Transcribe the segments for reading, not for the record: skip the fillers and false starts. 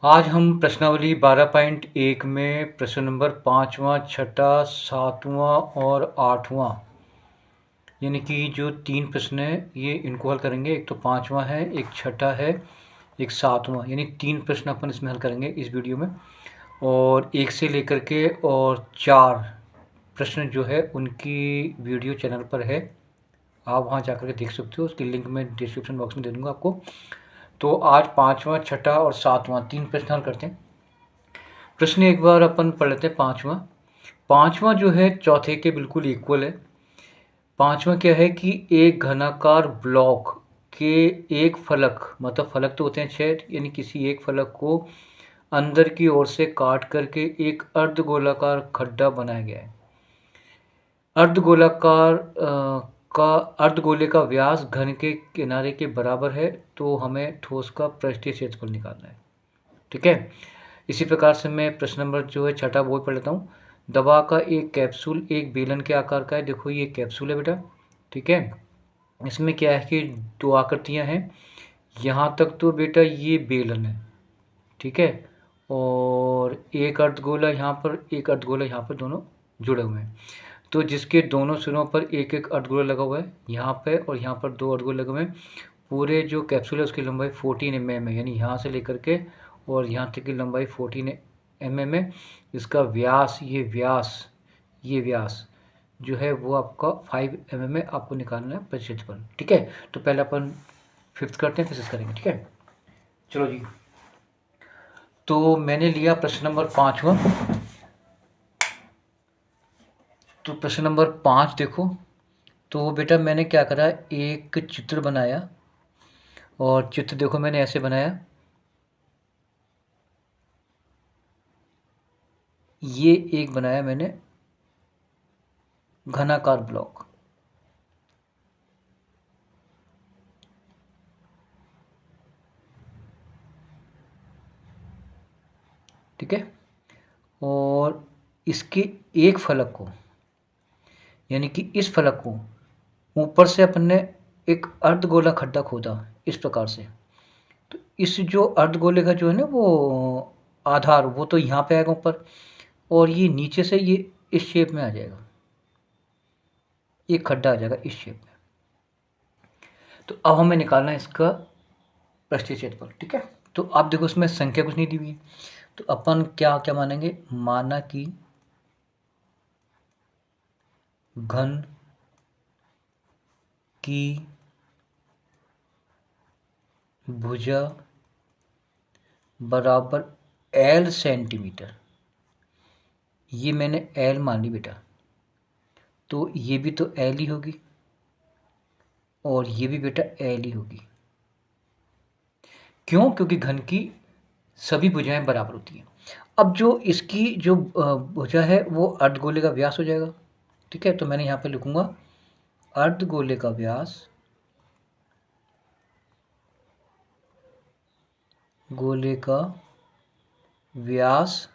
आज हम प्रश्नावली 12.1 में प्रश्न नंबर 5वां, 6ठा, 7वां और 8वां यानी कि जो 3 प्रश्न हैं ये इनको हल करेंगे। एक तो 5वां है, एक 6ठा है, एक 7वां, यानी 3 प्रश्न अपन इसमें हल करेंगे इस वीडियो में। और 1 से लेकर के और 4 प्रश्न जो है उनकी वीडियो चैनल पर है, आप वहाँ जाकर के देख सकते हो। उसकी लिंक मैं डिस्क्रिप्शन बॉक्स में दे दूँगा आपको। तो आज 5वां, 6ठा और 7वां 3 प्रश्न हल करते हैं। प्रश्न एक बार अपन पढ़ लेते हैं। 5वां जो है चौथे के बिल्कुल इक्वल है। 5वां क्या है कि एक घनाकार ब्लॉक के एक फलक, मतलब फलक तो होते हैं 6, यानी किसी एक फलक को अंदर की ओर से काट करके एक अर्धगोलाकार खड्डा बनाया गया है। अर्धगोले का व्यास घन के किनारे के बराबर है, तो हमें ठोस का पृष्ठीय क्षेत्रफल निकालना है। ठीक है। इसी प्रकार से मैं प्रश्न नंबर जो है 6ठा वो पढ़ लेता हूँ। दवा का एक कैप्सूल एक बेलन के आकार का है। देखो ये कैप्सूल है बेटा, ठीक है। इसमें क्या है कि 2 आकृतियाँ हैं। यहाँ तक तो बेटा ये बेलन है, ठीक है। और एक अर्धगोला यहाँ पर, एक अर्धगोला यहाँ पर, दोनों जुड़े हुए हैं। तो जिसके दोनों सिरों पर एक एक अर्धगोला लगा हुआ है, यहाँ पे और यहाँ पर 2 अर्धगोले लगे हुए हैं। पूरे जो कैप्सूल है उसकी लंबाई 14 mm है, यानी यहाँ से लेकर के और यहाँ तक की लंबाई 14 mm है। इसका व्यास, ये व्यास जो है वो आपका 5 mm है। आपको निकालना है प्रतिशतफल, ठीक है। तो पहले अपन 5th करते हैं, फिर से करेंगे, ठीक है। चलो जी, तो मैंने लिया प्रश्न नंबर 5वां। तो प्रश्न नंबर 5 देखो। तो बेटा मैंने क्या करा, एक चित्र बनाया। और चित्र देखो मैंने ऐसे बनाया, ये एक बनाया मैंने घनाकार ब्लॉक, ठीक है। और इसके एक फलक को, यानी कि इस फलक को ऊपर से अपन ने एक अर्धगोला खड्डा खोदा इस प्रकार से। तो इस जो अर्धगोले का जो है ना वो आधार, वो तो यहाँ पे आएगा ऊपर, और ये नीचे से ये इस शेप में आ जाएगा, ये खड्डा आ जाएगा इस शेप में। तो अब हमें निकालना है इसका पृष्ठीय क्षेत्रफल, ठीक है। तो आप देखो इसमें संख्या कुछ नहीं दी हुई है, तो अपन क्या क्या मानेंगे, माना कि घन की भुजा बराबर L सेंटीमीटर, ये मैंने L मान ली बेटा। तो ये भी तो L ही होगी और ये भी बेटा L ही होगी। क्यों? क्योंकि घन की सभी भुजाएं बराबर होती हैं। अब जो इसकी जो भुजा है वो अर्धगोले का व्यास हो जाएगा, ठीक है। तो मैंने यहाँ पे लिखूंगा अर्धगोले का व्यास, गोले का व्यास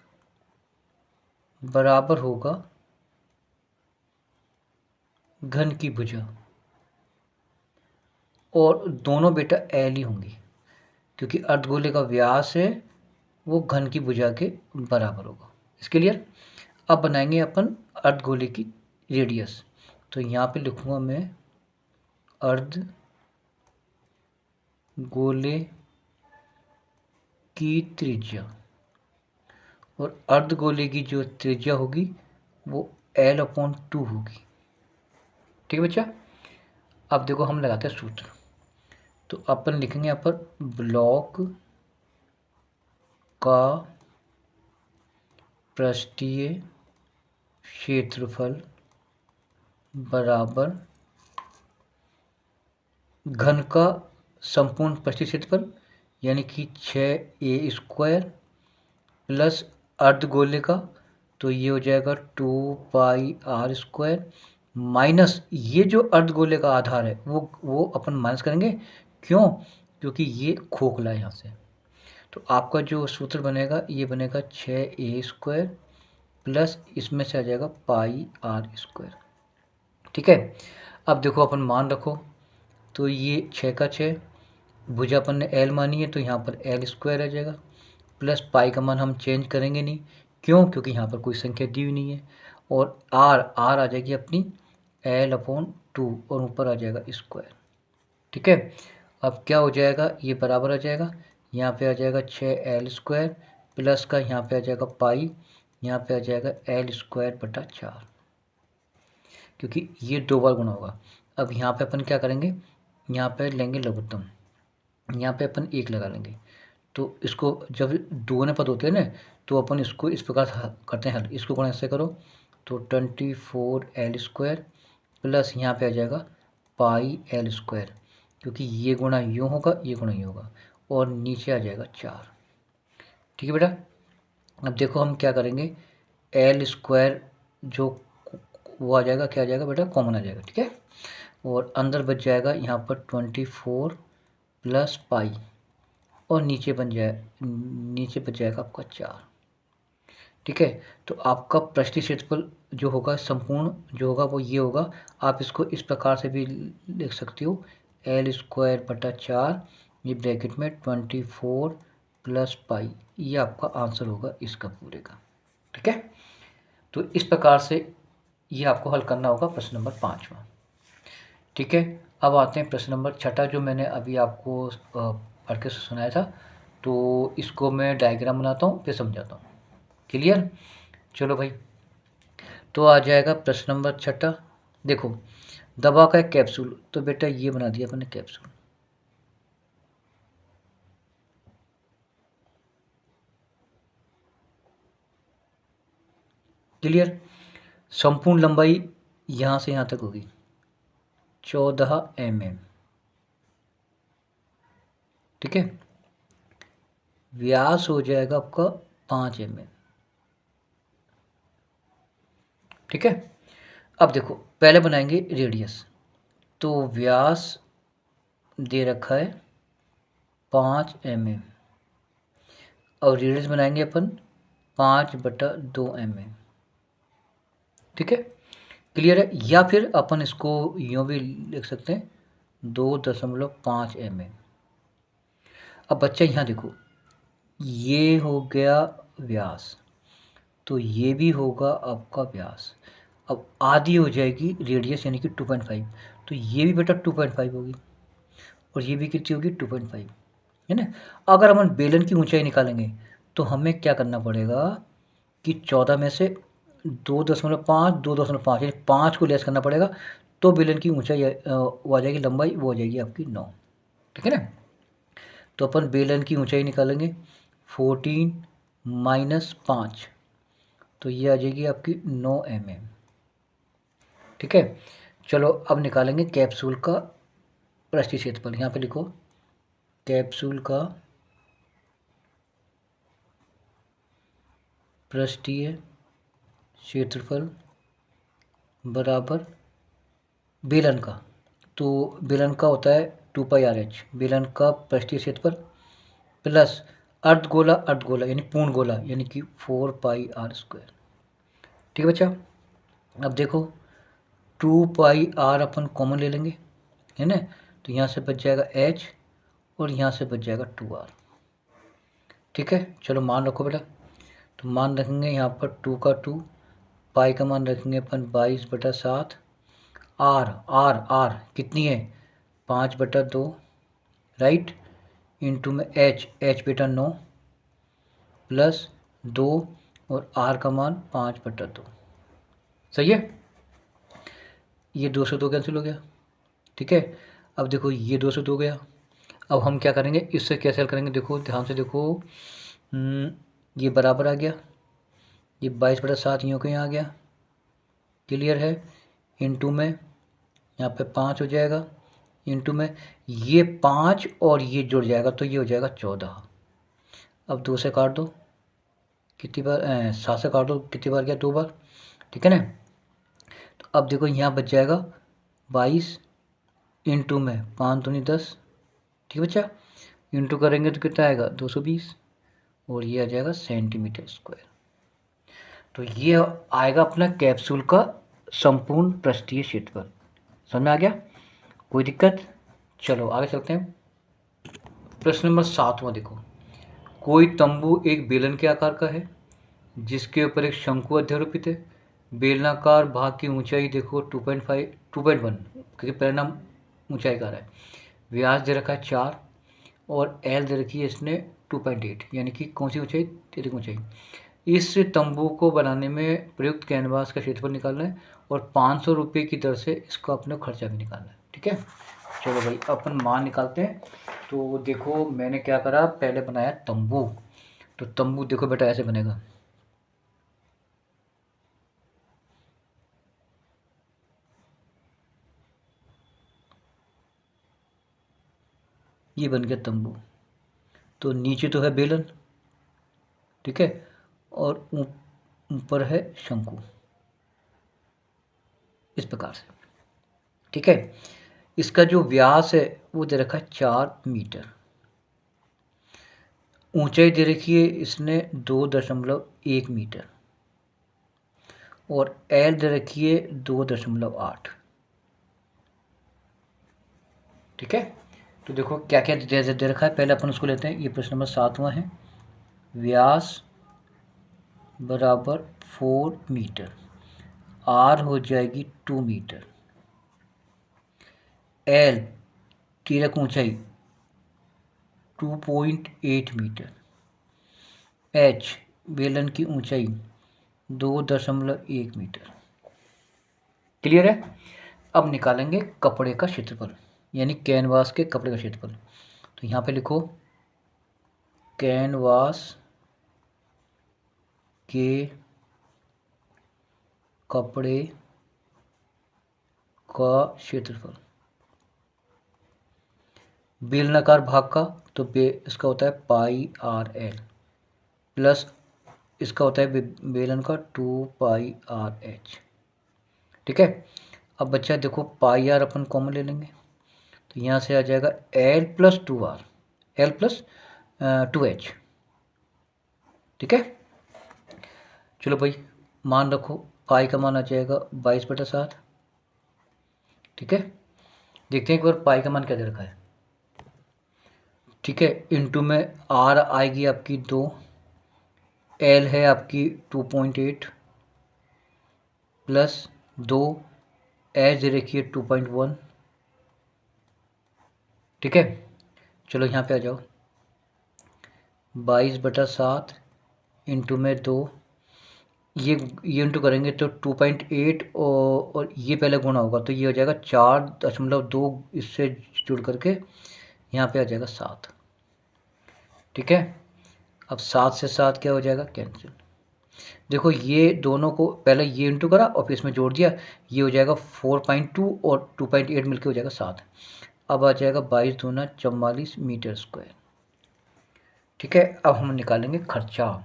बराबर होगा घन की भुजा, और दोनों बेटा L ही होंगी, क्योंकि अर्धगोले का व्यास है वो घन की भुजा के बराबर होगा। इसके लिए अब बनाएंगे अपन अर्धगोले की रेडियस। तो यहाँ पे लिखूंगा मैं अर्ध गोले की त्रिज्या, और अर्धगोले की जो त्रिज्या होगी वो L/2 होगी, ठीक है बच्चा। अब देखो हम लगाते हैं सूत्र। तो अपन लिखेंगे यहाँ पर ब्लॉक का पृष्ठीय क्षेत्रफल बराबर घन का संपूर्ण पृष्ठीय क्षेत्रफल, यानी कि 6a² प्लस अर्धगोले का, तो ये हो जाएगा 2πr² माइनस ये जो अर्धगोले का आधार है वो अपन माइनस करेंगे। क्यों? क्योंकि ये खोखला है यहाँ से। तो आपका जो सूत्र बनेगा ये बनेगा 6a² प्लस इसमें से आ जाएगा πr², ठीक है। अब देखो अपन मान रखो, तो ये 6 का 6, भुजा अपन ने L मानी है तो यहाँ पर L² आ जाएगा, प्लस पाई का मान हम चेंज करेंगे नहीं, क्यों? क्योंकि यहाँ पर कोई संख्या दी हुई नहीं है। और आर आ जाएगी अपनी L/2 और ऊपर आ जाएगा स्क्वायर। ठीक है, अब क्या हो जाएगा, ये बराबर आ जाएगा, यहाँ पे आ जाएगा 6L² प्लस का यहाँ पे आ जाएगा पाई, यहाँ पे आ जाएगा L²/4, क्योंकि ये 2 बार गुणा होगा। अब यहाँ पे अपन क्या करेंगे, यहाँ पे लेंगे लघुत्तम, यहाँ पे अपन 1 लगा लेंगे। तो इसको जब दोगुने पद होते हैं ना, तो अपन इसको इस प्रकार से करते हैं हल। इसको गुणा ऐसे करो तो 24L² प्लस यहाँ पे आ जाएगा पाई L², क्योंकि ये गुणा यूँ होगा, ये गुणा यूँ होगा, और नीचे आ जाएगा 4। ठीक है बेटा, अब देखो हम क्या करेंगे, L² जो वो आ जाएगा, क्या आ जाएगा बेटा, कॉमन आ जाएगा। ठीक है, और अंदर बच जाएगा यहाँ पर 24 प्लस पाई, और नीचे बच जाएगा आपका 4। ठीक है, तो आपका पृष्ठीय क्षेत्रफल जो होगा, संपूर्ण जो होगा वो ये होगा। आप इसको इस प्रकार से भी लिख सकते हो, L²/4, ये ब्रैकेट में 24 प्लस पाई, ये आपका आंसर होगा इसका पूरे का। ठीक है, तो इस प्रकार से ये आपको हल करना होगा प्रश्न नंबर 5वां। ठीक है, अब आते हैं प्रश्न नंबर 6, जो मैंने अभी आपको पढ़ के सुनाया था। तो इसको मैं डायग्राम बनाता हूँ, फिर समझाता हूँ। क्लियर? चलो भाई, तो आ जाएगा प्रश्न नंबर 6। देखो, दवा का एक कैप्सूल, तो बेटा ये बना दिया अपने कैप्सूल। क्लियर? संपूर्ण लंबाई यहाँ से यहाँ तक होगी 14 mm। ठीक है, व्यास हो जाएगा आपका 5 mm। ठीक है, अब देखो पहले बनाएंगे रेडियस। तो व्यास दे रखा है 5 mm, और रेडियस बनाएंगे अपन 5/2 mm। ठीक है, क्लियर है? या फिर अपन इसको यूँ भी लिख सकते हैं 2.5 mm। अब बच्चा यहाँ देखो, ये हो गया व्यास, तो ये भी होगा आपका व्यास। अब आधी हो जाएगी रेडियस, यानी कि 2.5, तो ये भी बेटा 2.5 होगी, और ये भी कितनी होगी 2.5, है ना। अगर हम बेलन की ऊंचाई निकालेंगे तो हमें क्या करना पड़ेगा कि 14 में से 2.5 यानी 5 को लेस करना पड़ेगा, तो बेलन की ऊंचाई वो आ जाएगी, लंबाई वो हो जाएगी आपकी 9। ठीक है ना, तो अपन बेलन की ऊंचाई निकालेंगे 14 - 5, तो ये आ जाएगी आपकी 9 mm। ठीक है, चलो अब निकालेंगे कैप्सूल का पृष्ठीय क्षेत्रफल। यहाँ पे लिखो, कैप्सूल का पृष्ठीय क्षेत्रफल बराबर बेलन का। तो बेलन का होता है 2πRh, बेलन का पृष्ठीय क्षेत्रफल, प्लस अर्धगोला यानी पूर्ण गोला, यानी कि 4πr²। ठीक है बच्चा, अब देखो 2πr अपन कॉमन ले लेंगे, है ना, तो यहाँ से बच जाएगा h, और यहाँ से बच जाएगा 2r। ठीक है, चलो मान रखो बेटा, तो मान रखेंगे यहाँ पर 2 का 2, पाई का मान रखेंगे अपन 22/7, आर कितनी है 5/2, राइट, इंटू में h बेटा 9 प्लस 2, और r का मान 5/2। सही है, ये 2 से 2 कैंसिल हो गया। ठीक है, अब देखो ये 2 से 2 गया। अब हम क्या करेंगे, इससे कैंसिल करेंगे, देखो ध्यान से देखो, ये बराबर आ गया, ये 22/7 यूँ के यहाँ आ गया। क्लियर है, इंटू में यहाँ पे 5 हो जाएगा, इंटू में ये 5 और ये जुड़ जाएगा, तो ये हो जाएगा 14। अब 2 से काट दो, कितनी बार 7 से काट दो, कितनी बार गया 2 बार। ठीक है ना, तो अब देखो यहाँ बच जाएगा 22, इंटू में 5 दूनी 10। ठीक है बच्चा, इंटू करेंगे तो कितना आएगा 220, और ये आ जाएगा cm²। तो ये आएगा अपना कैप्सूल का संपूर्ण पृष्ठीय क्षेत्रफल। समझ में आ गया? कोई दिक्कत? चलो आगे चलते हैं। प्रश्न नंबर 7वां देखो, कोई तंबू एक बेलन के आकार का है जिसके ऊपर एक शंकु अध्यारोपित है। बेलनाकार भाग की ऊंचाई देखो 2.1, क्योंकि परिणाम ऊंचाई का रहा है। व्यास दे रखा है 4 और एल दे रखी है इसने 2.8, यानी कि कौन सी ऊंचाई, तेरी ऊंचाई। इस तंबू को बनाने में प्रयुक्त कैनवास का क्षेत्रफल निकालना है और 500 रुपये की दर से इसका अपना खर्चा भी निकालना है। ठीक है, चलो भाई अपन मान निकालते हैं। तो देखो मैंने क्या करा, पहले बनाया तंबू। तो तंबू देखो बेटा ऐसे बनेगा, ये बन गया तंबू। तो नीचे तो है बेलन, ठीक है, और ऊपर है शंकु, इस प्रकार से। ठीक है, इसका जो व्यास है वो दे रखा है 4 मीटर। ऊंचाई दे रखी है इसने 2.1 मीटर और एल दे रखी है 2.8। ठीक है, तो देखो क्या क्या दे रखा है, पहले अपन उसको लेते हैं। ये प्रश्न नंबर 7वां है। व्यास बराबर 4 मीटर, आर हो जाएगी 2 मीटर, एल तिरक ऊंचाई 2.8 मीटर, एच बेलन की ऊंचाई 2.1 मीटर। क्लियर है। अब निकालेंगे कपड़े का क्षेत्रफल, यानी कैनवास के कपड़े का क्षेत्रफल। तो यहाँ पे लिखो कैनवास के कपड़े का क्षेत्रफल। बेलनाकार भाग का तो इसका होता है पाई आर एल प्लस इसका होता है बेलन का 2 पाई आर एच। ठीक है, अब बच्चा देखो पाई आर अपन कॉमन ले लेंगे, तो यहाँ से आ जाएगा L plus 2 R, L plus 2 H. ठीक है, चलो भाई मान रखो, पाई का मान आ जाएगा 22/7। ठीक है, देखते हैं एक बार पाई का मान क्या दे रखा है। ठीक है, इंटू में आर आएगी आपकी 2, एल है आपकी 2.8 प्लस 2, एच रखिए 2.1। ठीक है, चलो यहाँ पे आ जाओ, 22/7 इंटू में 2, ये इंटू करेंगे तो 2.8 और ये पहले गुणा होगा तो ये हो जाएगा 4.2, इससे जुड़ करके यहाँ पे आ जाएगा 7। ठीक है, अब 7 से 7 क्या हो जाएगा, कैंसिल। देखो ये दोनों को पहले ये इंटू करा और फिर इसमें जोड़ दिया, ये हो जाएगा 4.2 और 2.8 मिलके हो जाएगा 7। अब आ जाएगा 22 दूना 44 मीटर स्क्वायर। ठीक है, अब हम निकालेंगे खर्चा।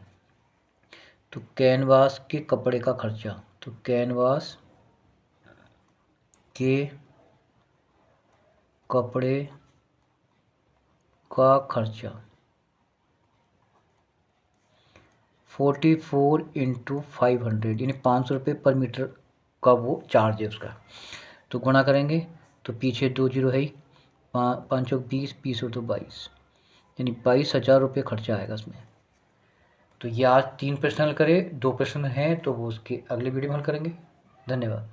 तो कैनवास के कपड़े का खर्चा, तो कैनवास के कपड़े का खर्चा 44 × 500 यानी 500 रुपये पर मीटर का वो चार्ज है उसका। तो गुणा करेंगे तो पीछे 2 जीरो है ही, 5 चौक 20, 20 और 2 22, यानी 22,000 रुपये खर्चा आएगा इसमें। तो ये आज 3 प्रश्न हल करें, 2 प्रश्न हैं तो वो उसके अगले वीडियो में हल करेंगे। धन्यवाद।